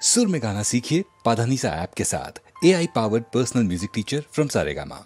सुर में गाना सीखिए पाधानीसा ऐप के साथ। AI powered personal music teacher from Saregama.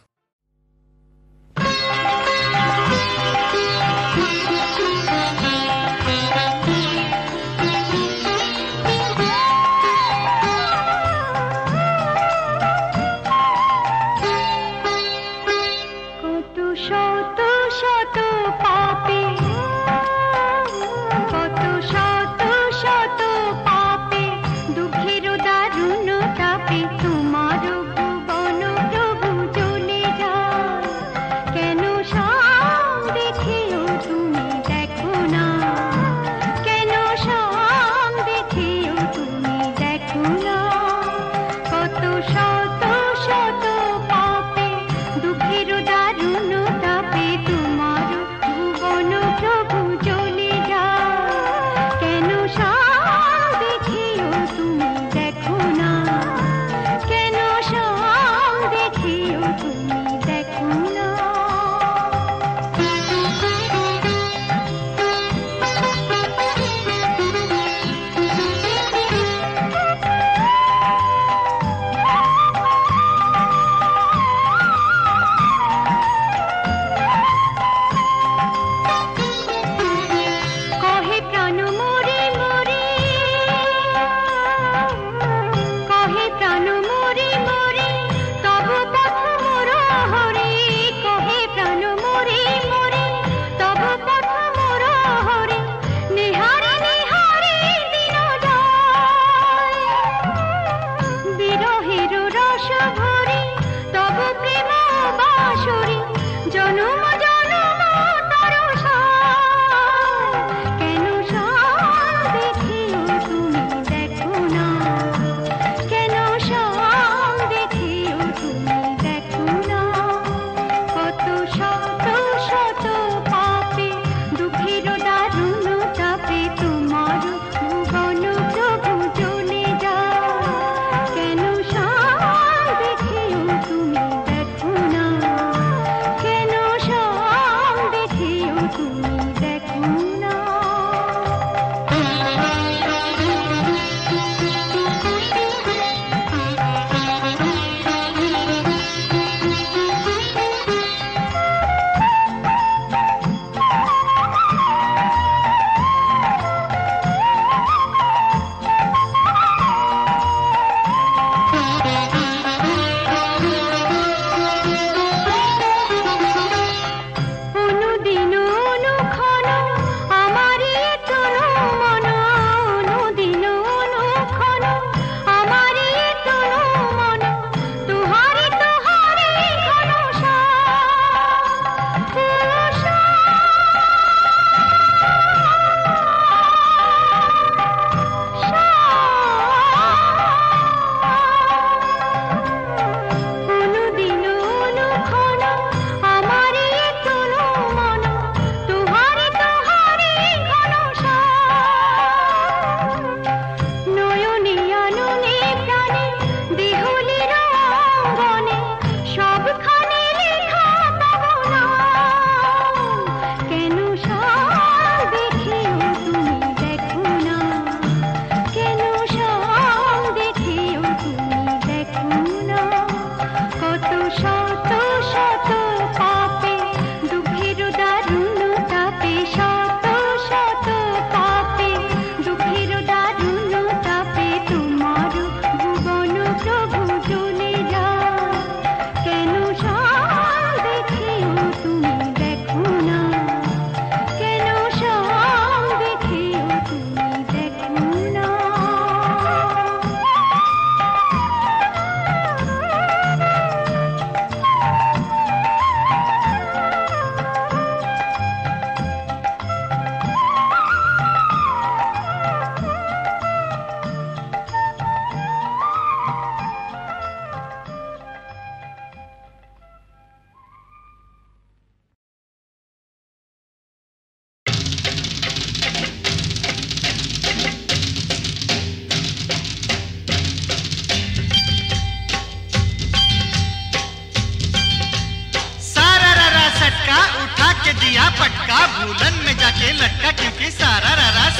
दिया पटका भूलन में जाके लटका, क्योंकि सारा रारा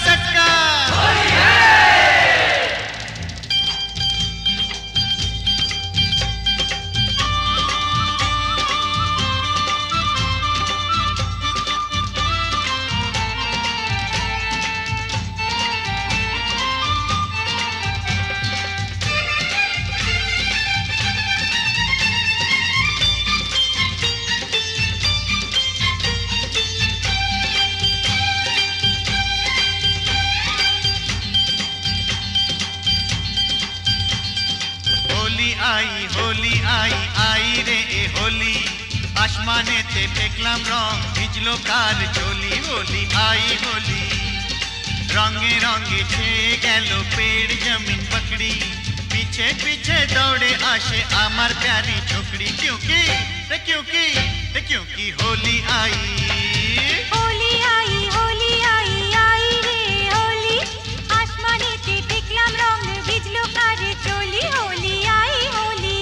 सटका। होली आई रे ए होली आसमाने ते फेंकलाम रंग भिजलो कार चोली होली आई होली रंगे रंगे छेए गेलो पेड़ जमीन पकड़ी पीछे पीछे दौड़े आशे आमार प्यारी छोकरी क्योंकि होली आई रे होली आसमाने ते फेंकलाम रंग भिजलो कार चोली होली आई होली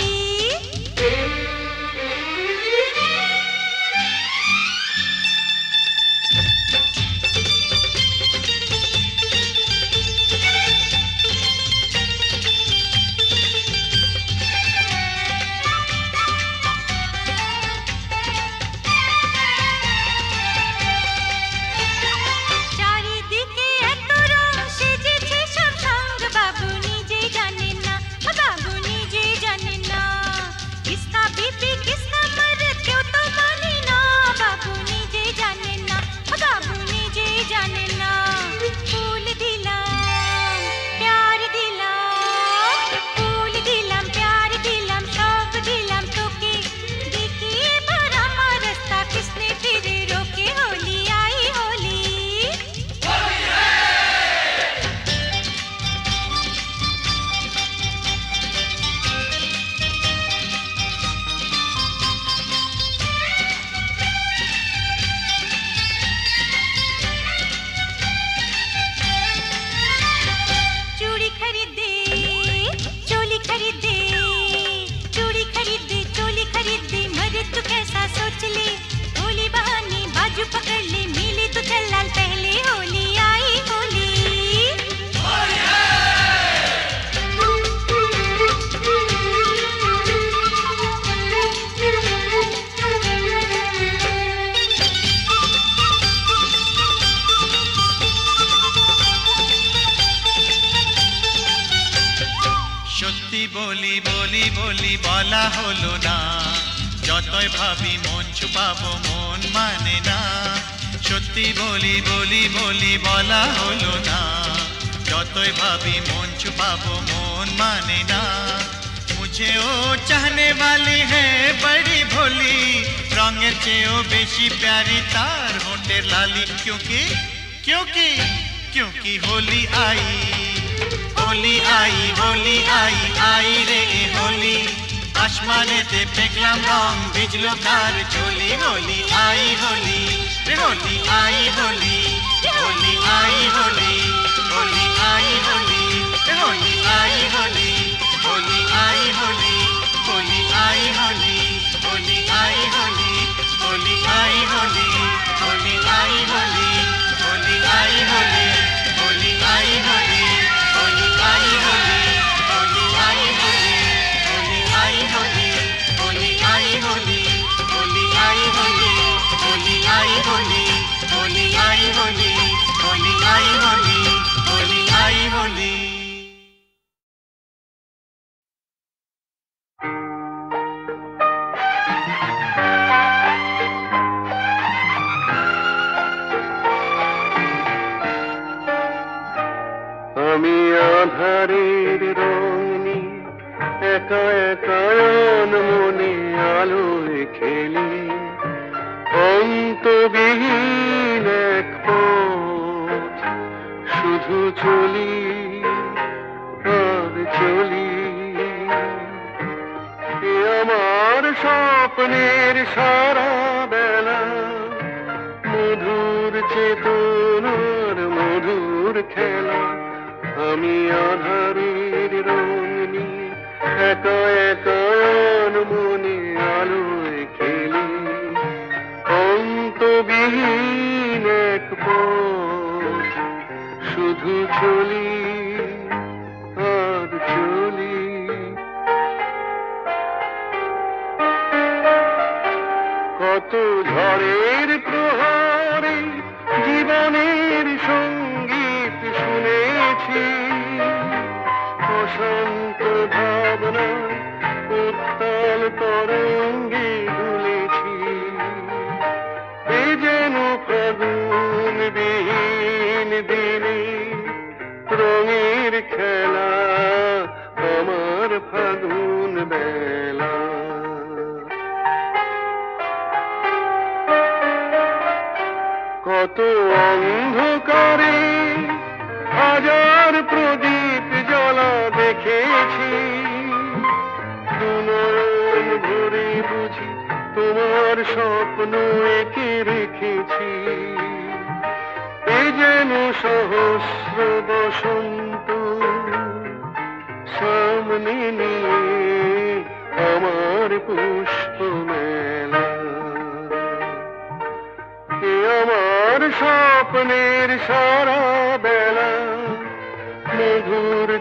बोली बोला हलो ना যতই ভাবি মন ছুপাবো মন মানে না সত্যি বলি বলা হলো না যতই ভাবি মন ছুপাবো মন মানে না मुझे ओ चाहने वाली है बड़ी भोली रंगेर चेयो बेशी प्यारी तार होंठेर लाली क्योंकि होली आई रे होली आसमाने ते फेंकलाम रंग भिजलो कार चोली होली आई होली रे होली आई होली होली आई होली होली आई होली रे होली आई होली होली आई होली होली आई होली होली आई होली होली आई होली होली आई होली होली आई होली होली आई होली होली आई होली होली आई होली होली आई होली होली आई होली होली आई होली होली आई होली होली आई होली होली आई होली होली आई होली আমি আধারের রঙে একা একা মনে আলোয় খেলি অন্তবিহীন এক পথ শুধু চলি আর চলি এ আমার স্বপ্নের সারা বেলা মধুর চেতনার মধুর খেলা আমি আধারের রং নিয়ে একা একা মনে আলোয় খেলি অন্তবিহীন এক পথ শুধু চলি আর চলি কত ঝড়ের প্রহারে জীবনের সঙ্গীত শুনেছি অশান্ত ভাবনা উত্তাল তরঙ্গে দুলেছি এ যেন ফাগুন বিহীন দিনে রঙের খেলা আমার ফাগুন বেলা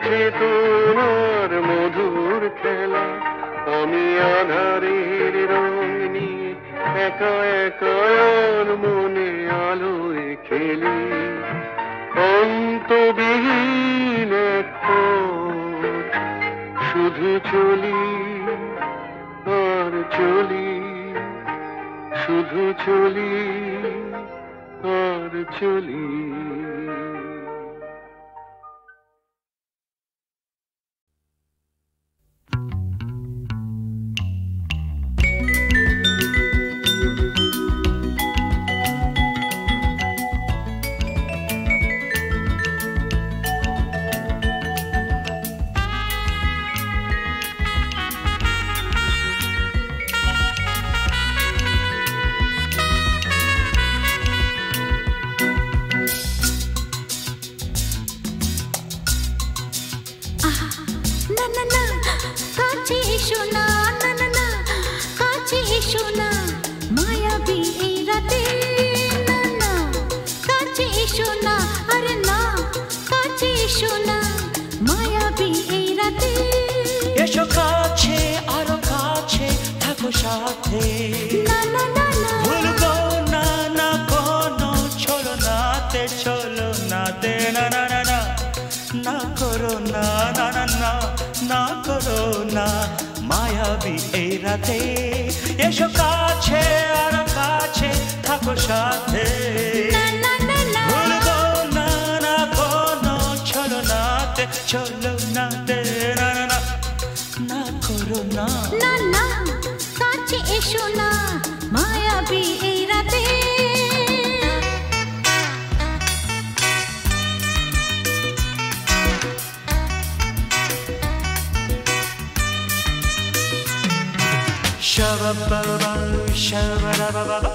চেতনার মধুর খেলা, আমি আধারের রং নিয়ে একা একা আর মনে আলোয় খেলি। অন্তবিহীন এক পথ শুধু চলি আর চলি, শুধু চলি আর চলি। মায়াবী এই রাতে এসো কাছে আর কাছে থাকো সাথে, ভুলবো না না কোনো ছলনাতে, ছলনাতে না না না না করো না, না না কাছে এসো না মায়াবী এই রাতে। Shabba-ba-ba, shabba-da-ba-ba-ba.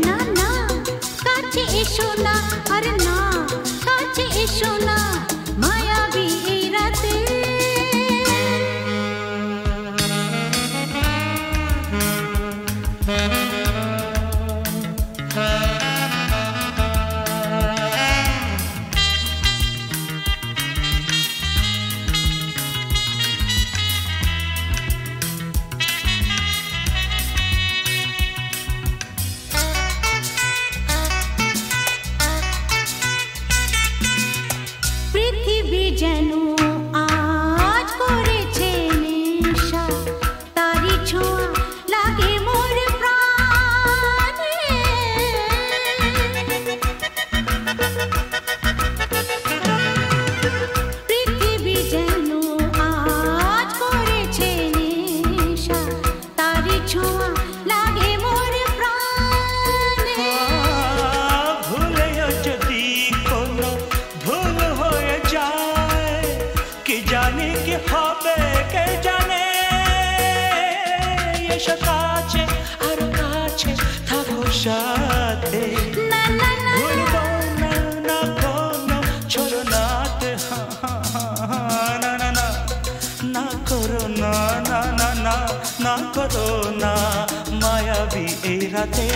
না না কাছে এসো না, আরে না কাছে এসো না মায়াবী এই রাতে। সাথে ভুলবো না না কোনো ছলনাতে, না না না না করো না না না না না করো না মায়াবী এই রাতে।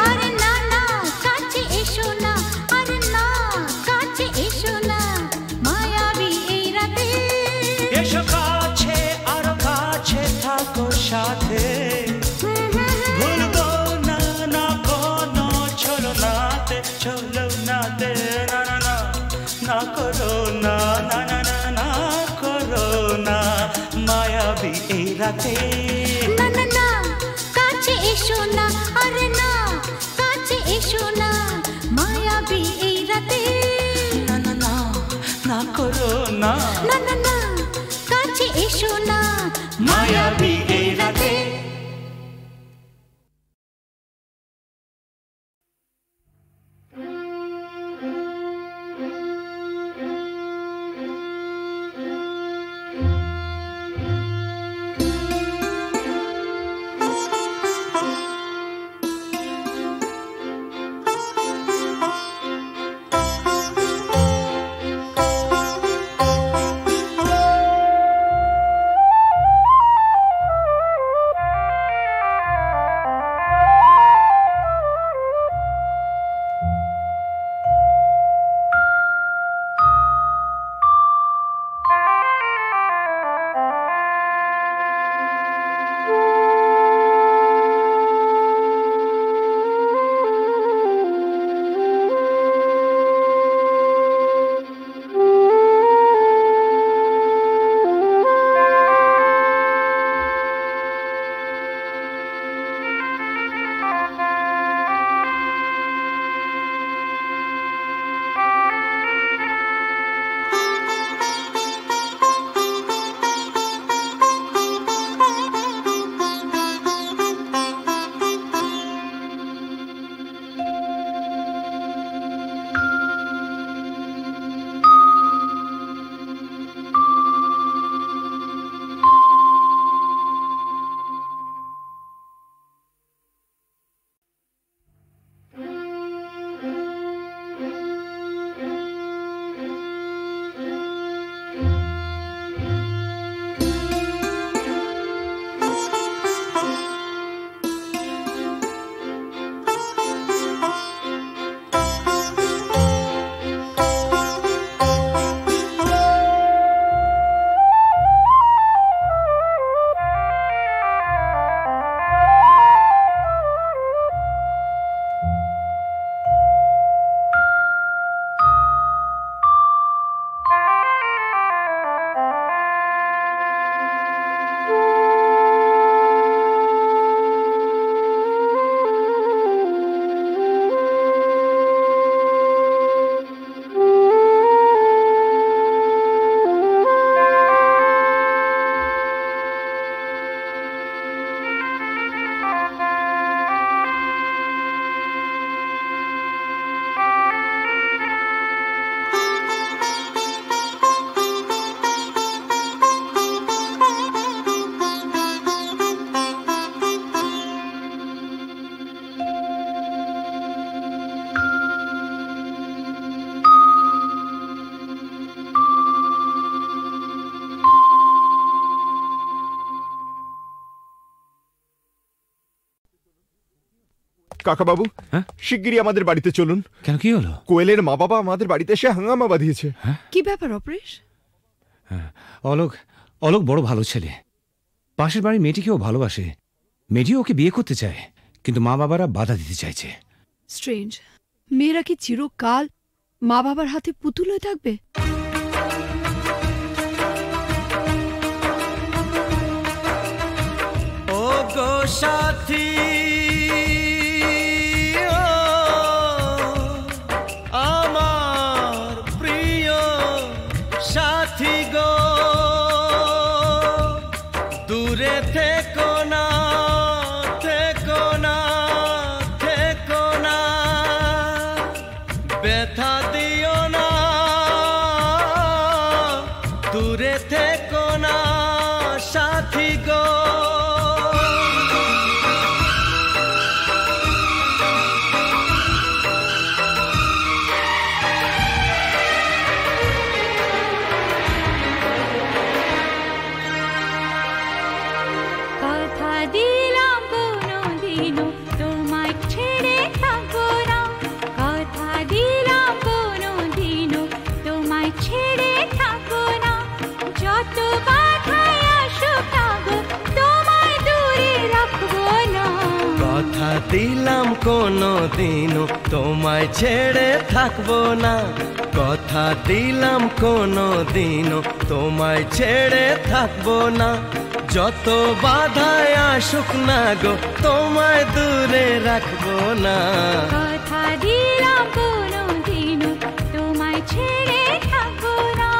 আরে না না কাছে এসো না, আরে না কাছে এসো না মায়াবী এই রাতে। এসো কাছে রাতে। না না না কাছে এসো না, আরে না কাছে এসো না, মায়াবী এই রাতে। না না না না করো না, না না না কাছে এসো না, মায়াবী এই রাতে। কাকা বাবু, শিগগিরই আমাদের বাড়িতে চলুন। কেন, কি হলো? কোয়েলের মা বাবা আমাদের বাড়িতে এসে হাঙ্গামা বাঁধিয়েছে। কি ব্যাপার অপরেশ? অলোক অলোক বড় ভালো ছেলে, পাশের বাড়ির মেয়েটিকেও ভালোবাসে, মেয়েটিও ওকে বিয়ে করতে চায়, কিন্তু মা বাবারা বাধা দিতে চাইছে। স্ট্রেঞ্জ, মেয়েরা কি চিরকাল মা বাবার হাতে পুতুল হয়ে থাকবে? ও গো সাথী, আমার প্রিয় সাথী গো, দূরে থেকো না, থেকো না, থেকো না, ব্যথা দিও না, দূরে থেকো না সাথী গো। কথা দিলাম কোনোদিনও তোমায় ছেড়ে থাকবো না, কথা দিলাম কোনোদিনও তোমায় ছেড়ে থাকবো না, যত বাধাই আসুক গো তোমায় দূরে রাখবো না। কথা দিলাম কোনোদিনও তোমায় ছেড়ে থাকবো না, কথা দিলাম কোনোদিনও তোমায় ছেড়ে থাকবো না, যত বাধায় আসুক না গো তোমায় দূরে রাখবো না কথা দিলাম কোনোদিনও তোমায় ছেড়ে থাকবো না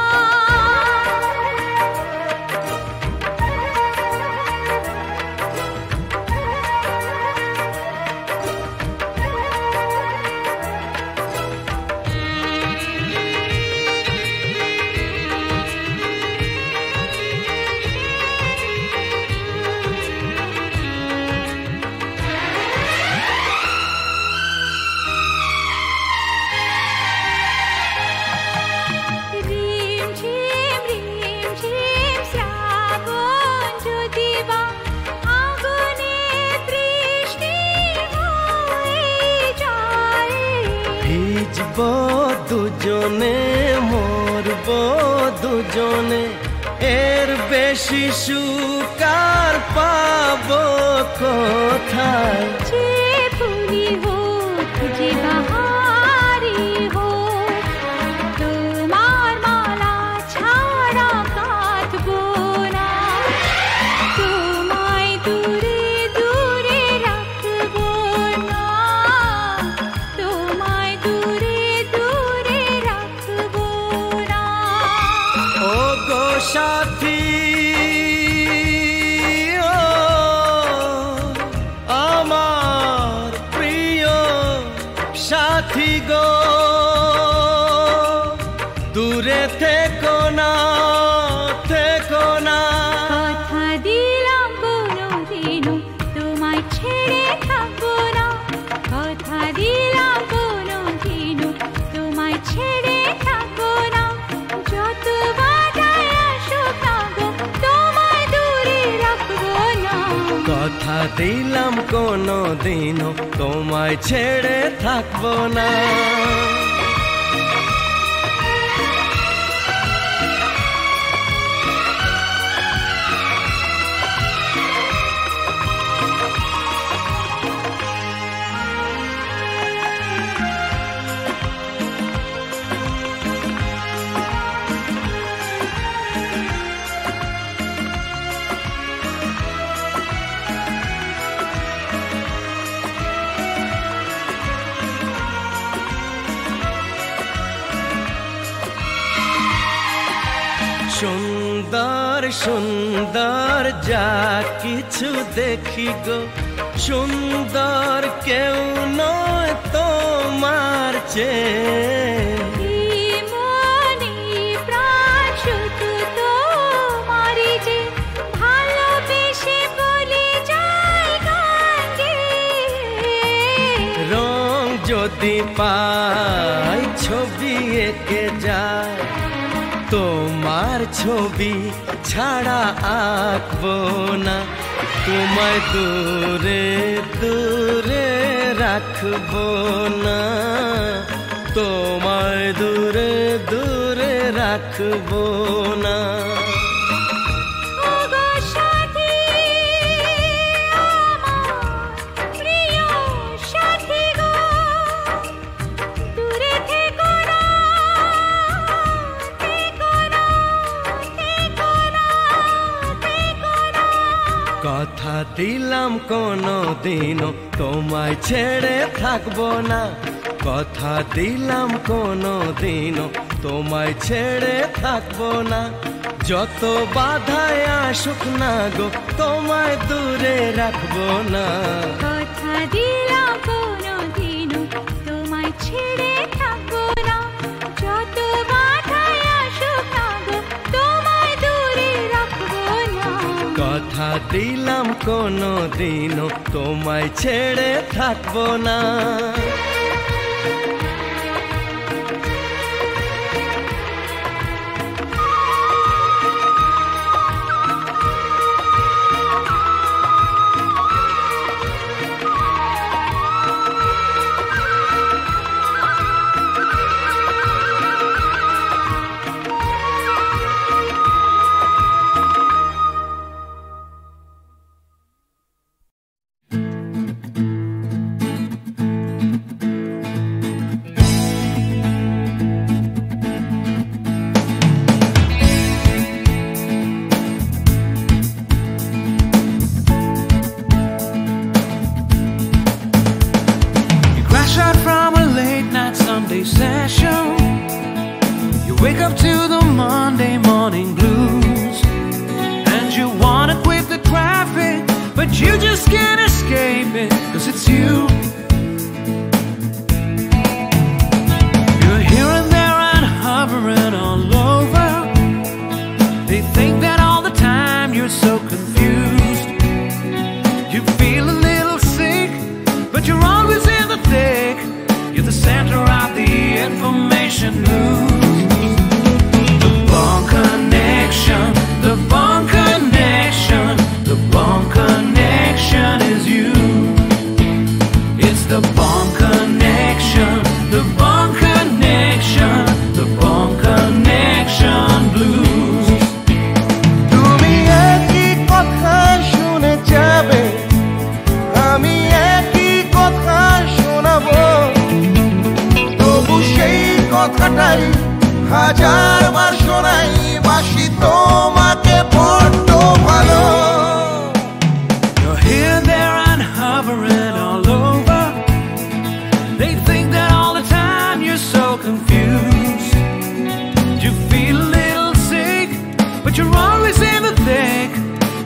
ভিজবো দুজনে মরবো দুজনে এর বেশি সুখ আর পাবো কোথায় যে ফুলি হোক যে বাহারি হোক তোমার মালা ছাড়া কাঁদবো না তোমায় দূরে দূরে রাখবো না তোমায় দূরে দূরে রাখবো না ও গো সাথী ও আমার প্রিয় সাথী গো দূরে থেকো না থেকো না কথা দিলাম কোনোদিনও তোমায় ছেড়ে থাকবো না কথা দিলাম কোনোদিনও তোমায় ছেড়ে থাকবো না যত বাধায় আসুক না গো তোমায় দূরে রাখবো না কথা দিলাম কোনো দিনও তোমায় ছেড়ে থাকবো না সুন্দর সুন্দর যা কিছু দেখি গো সুন্দর কেউ নয় তোমার চেয়ে এই মনে প্রাণ শুধু তোমারই যে ভালোবেসে বলে যায় গান রং যদি পাই ছবি এঁকে যায় তোমার ছবি ছাড়া আঁকবো না তোমায় দূরে দূরে রাখবো না তোমায় দূরে দূরে রাখবো না ওগো সাথী আমার প্রিয় সাথী গো দূরে থেকো না থেকো না থেকো না থেকো না কথা দিলাম কোনো দিনও তোমায় ছেড়ে থাকবো না কথা দিলাম কোনো দিনও তোমায় ছেড়ে থাকবো না যত বাধায় আসুক না গো তোমায় দূরে রাখবো না কথা দিলাম কোনোদিনও তোমায় ছেড়ে থাকবো না যত বাধায় আসুক না গো তোমায় দূরে রাখবো না কথা দিলাম কোনো দিনও তোমায় ছেড়ে থাকবো না you just can't escape it, 'cause it's you. You're here and there and hovering all over. They think that all the time you're so confused. You feel a little sick, but you're always in the thick. You're the center of the information news. The Bond Connection, the Bond Connection, the Bond Connection is you. It's the Bond Connection, the Bond Connection, the Bond Connection blues. তুমি একই কথা শুনে যাবে, আমি একই কথা শোনাবো, তবু সেই কথাটাই হাজারবার শোনাই, বাসি তোমাকে বড্ড ভালো। You're here, there, and hovering all over. They think that all the time you're so confused. You feel a little sick, but you're always in the thick.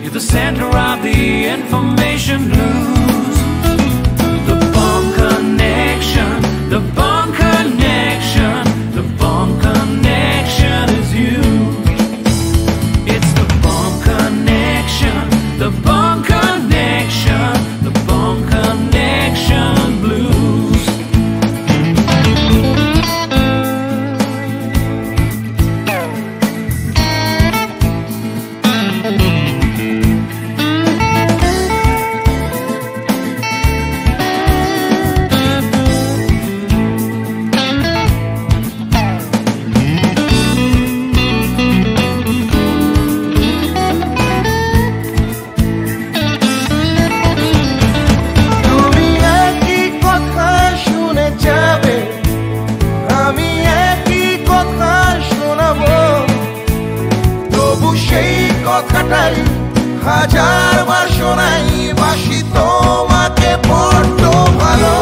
You're the center of the information news. The Bond Connection, the Bond Connection, the Bond Connection is you. It's the Bond Connection, the Bond Connection, the Bond Connection blues. তুমি একই কথা শুনে যাবে, আমি একই কথা শোনাবো, তবু সেই কথাটাই হাজারবার শোনাই, বাসি তোমাকে বড্ড ভালো।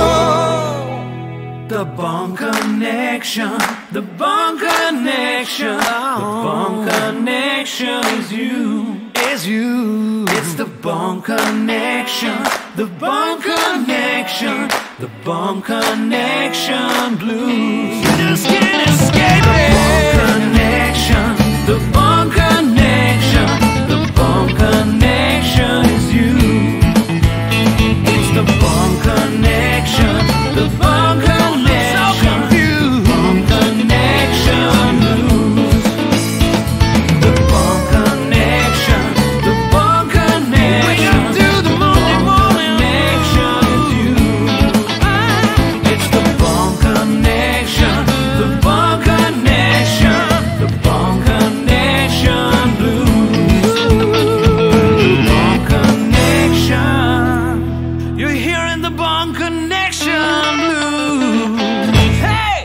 The Bond Connection, the Bond Connection, the Bond Connection is you, is you. It's the Bond Connection, the Bond Connection, the Bond Connection blues. You just can't escape it. The Bond Connection, the Bond Connection, the Bond Connection is you. It's the Bond Connection, the Bond Connection, Bond Connection blues. The Bond Connection, the Bond Connection, the Bond Connection is you. It's the Bond Connection, the Bond Connection, the Bond Connection blues. The Bond Connection, you're hearing the Bond Connection blues. Hey!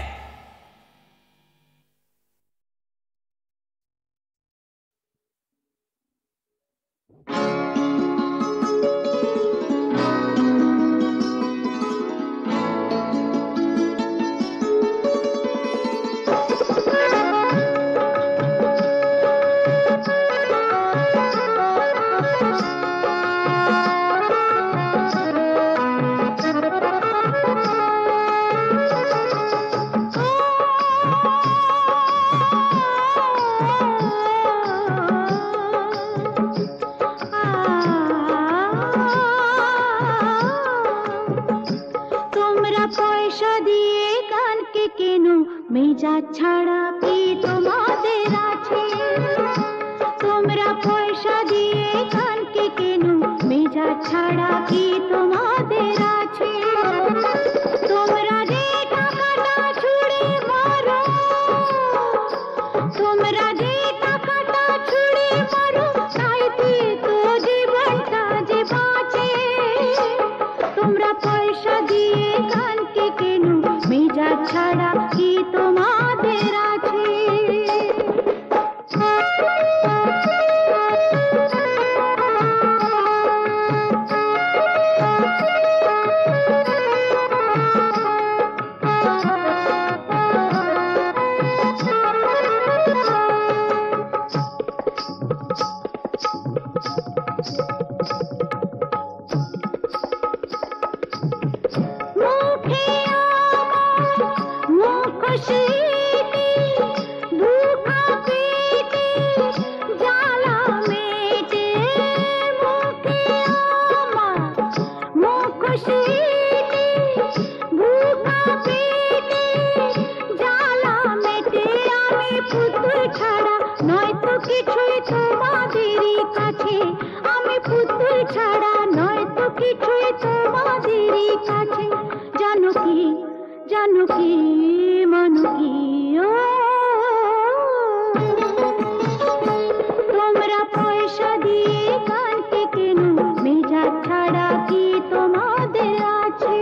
তোমরা পয়সা দিয়ে কানকে কেন, মেজাজ ছাড়া কি তোমাদের আছে? তোমরা পয়সা দিয়ে কানকে কেন, মেজাজ ছাড়া কি তোমাদের আছে? তোমরা যে টাকাটা ছুঁড়ে মারো, তোমরা যে টাকাটা ছুঁড়ে মারো, তাইতে তো জীবনটা যে বাঁচে। তোমরা পয়সা দিয়ে কানকে কেন, মেজাজ ছাড়া কি তোমাদের আছে? কাছে, আমি পুতুল ছাড়া নয় তো কিছুই তোমাদেরই কাছে। জানো কি মানো কি ও, তোমরা পয়সা দিয়ে গানকে কেন, মেজাজ ছাড়া কি তোমাদের আছে?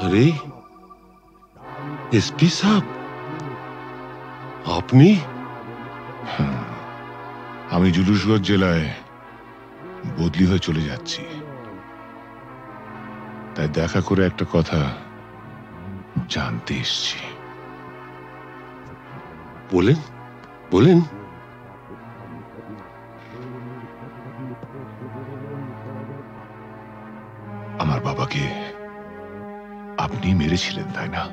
अरे एसपी साहब, আপনি? আমি জুলুসগঞ্জ জেলায় বদলি হয়ে চলে যাচ্ছি, তাই দেখা করে একটা কথা জানতে এসেছি। বলেন বলেন। আমার বাবাকে আপনি মেরেছিলেন, তাই না?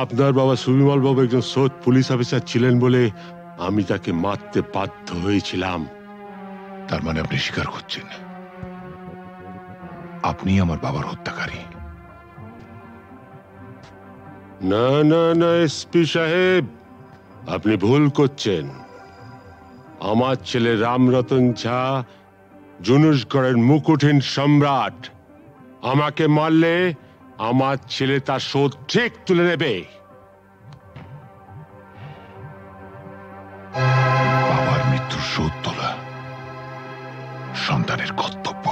আপনার বাবা সুবিমল বাবু একজন সৎ পুলিশ অফিসার ছিলেন বলে আমি তাকে মারতে বাধ্য হয়েছিলাম। তার মানে আপনি স্বীকার করছেন আপনি আমার বাবার হত্যাকারী? না না না এসপি সাহেব, আপনি ভুল করছেন। আমার ছেলে রামরতন ঝা জুনুসগড়ের মুকুটহীন সম্রাট। আমাকে মারলে আমার ছেলে তার শোধ ঠিক তুলে নেবে। বাবার মৃত্যুর শোধ তোলা সন্তানের কর্তব্য।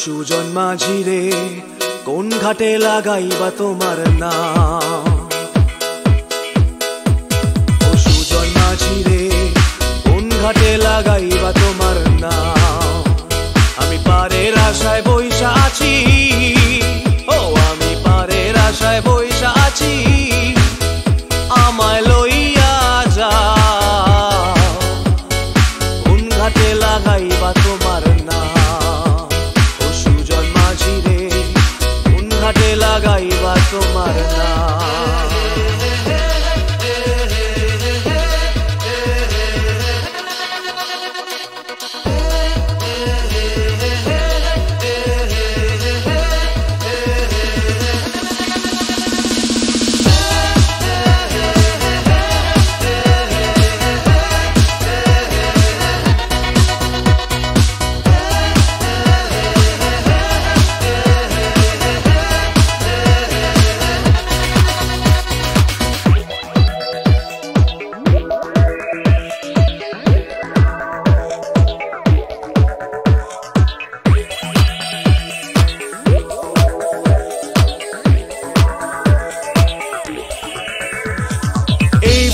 সুজন মাঝি রে কোন ঘাটে লাগাইবা তোমার নাম ও সুজন মাঝি রে কোন ঘাটে লাগাইবা তোমার নাম আমি পারের আশায় বইসা আছি ও আমি পারের আশায় বইসা আছি আমায় লইয়া যাও কোন ঘাটে লাগাইবা তোমার নাম ও সুজন মাঝি রে কোন ঘাটে লাগাইবা তোমার নাম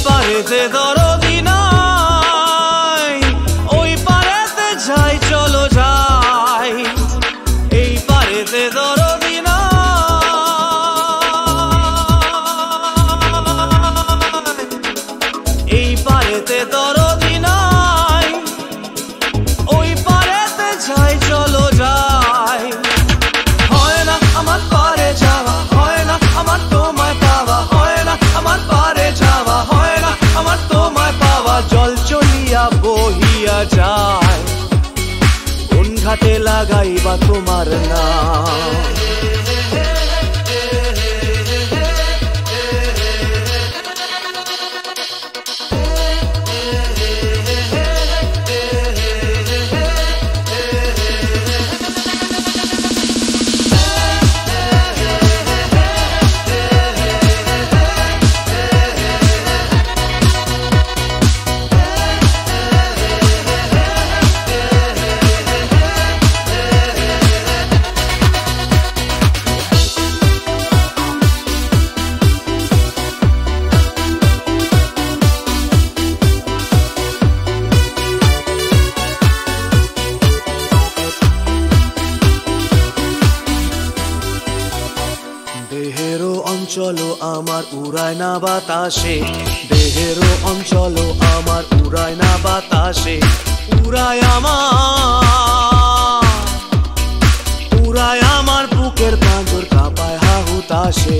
পারেতে দরদি নাই ওই পারেতে যাই চলো যাই এই পারেতে দরদি নাই এই পারেতে দরদি নাই ওই পারেতে যাই চলো যাই হয় না আমার পারে যাওয়া হয় না আমার তোমায় পাওয়া হয় না আমার পারে যাওয়া হয় না আমার তোমায় পাওয়া জল চলিয়া বহিয়া যায় কোন ঘাটে লাগাইবা তোমার নাম দেহেরও অঞ্চল আমার উড়ায় না বাতাসে দেহেরও অঞ্চল আমার উড়ায় না বাতাসে উড়ায় আমার বুকের পাঁজর কাঁপায় হাহুতাশে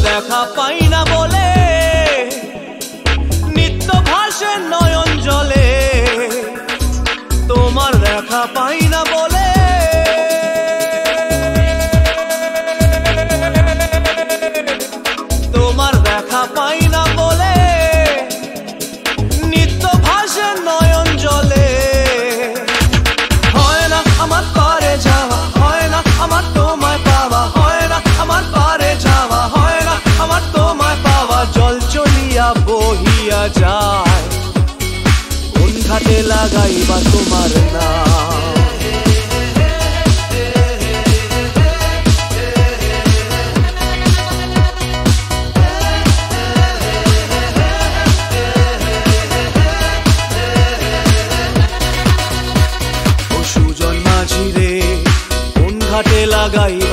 দেখা পাই না বলে নিত্য ভাসে নয়ন জলে তোমার দেখা পাই না বলে তোমার দেখা পাই না বলে নিত্য ভাসে নয়ন জলে হয় না আমার পারে যাওয়া হয় না আমার তোমায় পাওয়া হয় না আমার পারে যাওয়া হয় না আমার তোমায় পাওয়া জল চলিয়া বহিয়া যায় কোন ঘাটে লাগাইবা তোমার নাম ও সুজন মাঝি রে কোন ঘাটে লাগাই